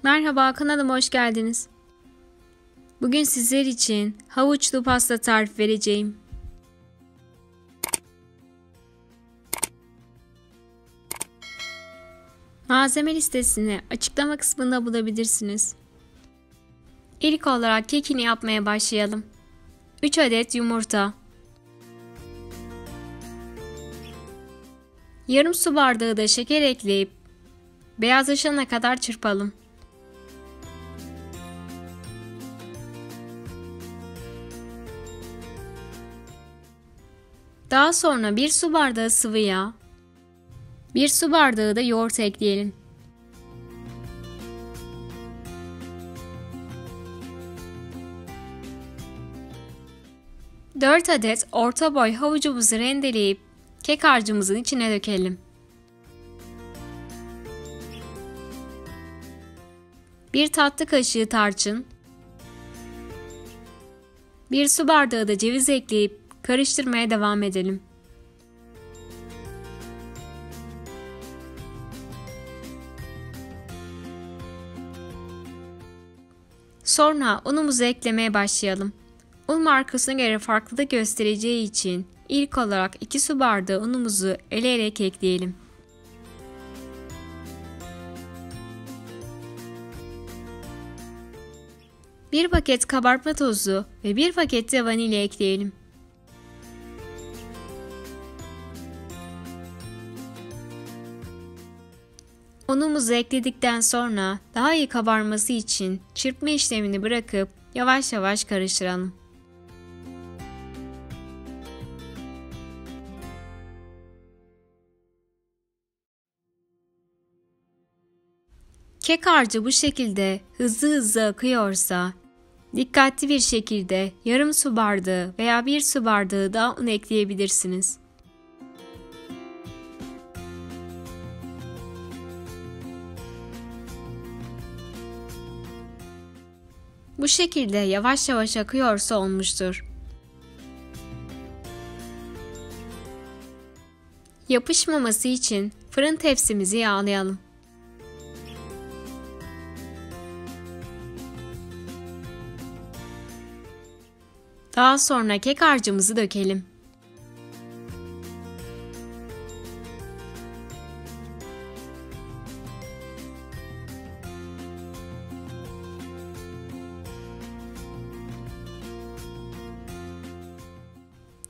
Merhaba, kanalıma hoş geldiniz. Bugün sizler için havuçlu pasta tarifi vereceğim. Malzeme listesini açıklama kısmında bulabilirsiniz. İlk olarak kekini yapmaya başlayalım. 3 adet yumurta, yarım su bardağı da şeker ekleyip beyazlaşana kadar çırpalım. Daha sonra 1 su bardağı sıvı yağ, 1 su bardağı da yoğurt ekleyelim. Dört adet orta boy havucumuzu rendeleyip kek harcımızın içine dökelim. 1 tatlı kaşığı tarçın, 1 su bardağı da ceviz ekleyip karıştırmaya devam edelim. Sonra unumuzu eklemeye başlayalım. Un markasına göre farklılık göstereceği için ilk olarak 2 su bardağı unumuzu eleyerek ekleyelim. Bir paket kabartma tozu ve 1 paket de vanilya ekleyelim. Unumuzu ekledikten sonra daha iyi kabarması için çırpma işlemini bırakıp yavaş yavaş karıştıralım. Kek harcı bu şekilde hızlı hızlı akıyorsa dikkatli bir şekilde yarım su bardağı veya 1 su bardağı daha un ekleyebilirsiniz. Bu şekilde yavaş yavaş akıyorsa olmuştur. Yapışmaması için fırın tepsimizi yağlayalım. Daha sonra kek harcımızı dökelim.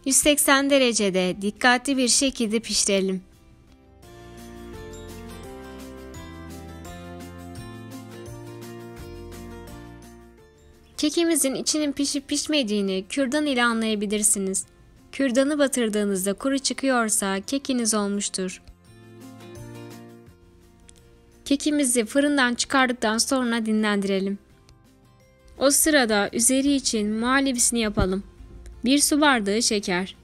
...180 derecede dikkatli bir şekilde pişirelim. Kekimizin içinin pişip pişmediğini kürdan ile anlayabilirsiniz. Kürdanı batırdığınızda kuru çıkıyorsa kekiniz olmuştur. Kekimizi fırından çıkardıktan sonra dinlendirelim. O sırada üzeri için muhallebisini yapalım. 1 su bardağı şeker,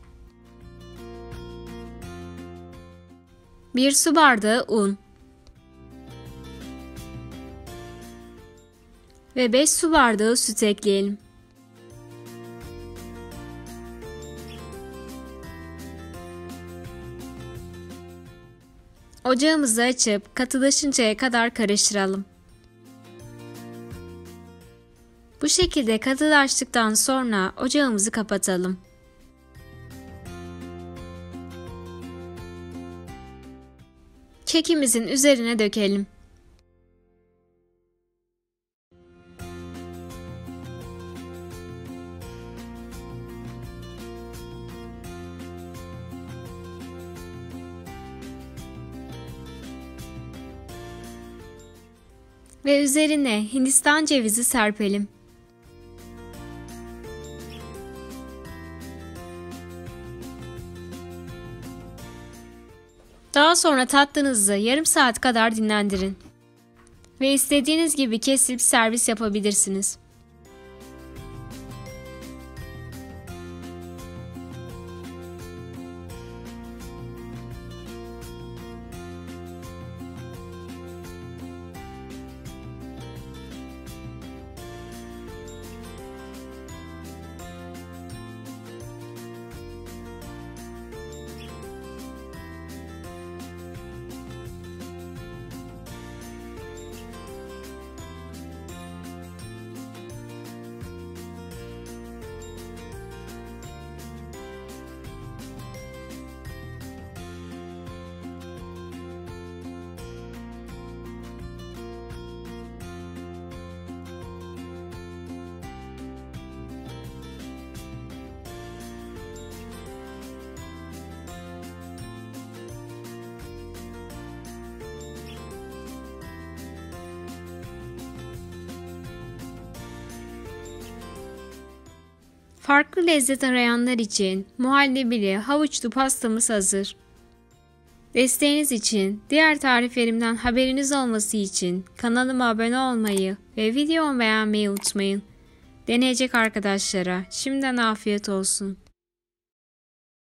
1 su bardağı un ve 5 su bardağı süt ekleyelim. Ocağımızı açıp katılaşıncaya kadar karıştıralım. Bu şekilde katılaştıktan sonra ocağımızı kapatalım. Kekimizin üzerine dökelim. Ve üzerine Hindistan cevizi serpelim. Daha sonra tatlınızı yarım saat kadar dinlendirin. Ve istediğiniz gibi kesip servis yapabilirsiniz. Farklı lezzet arayanlar için muhallebili havuçlu pastamız hazır. Desteğiniz için, diğer tariflerimden haberiniz olması için kanalıma abone olmayı ve videomu beğenmeyi unutmayın. Deneyecek arkadaşlara şimdiden afiyet olsun.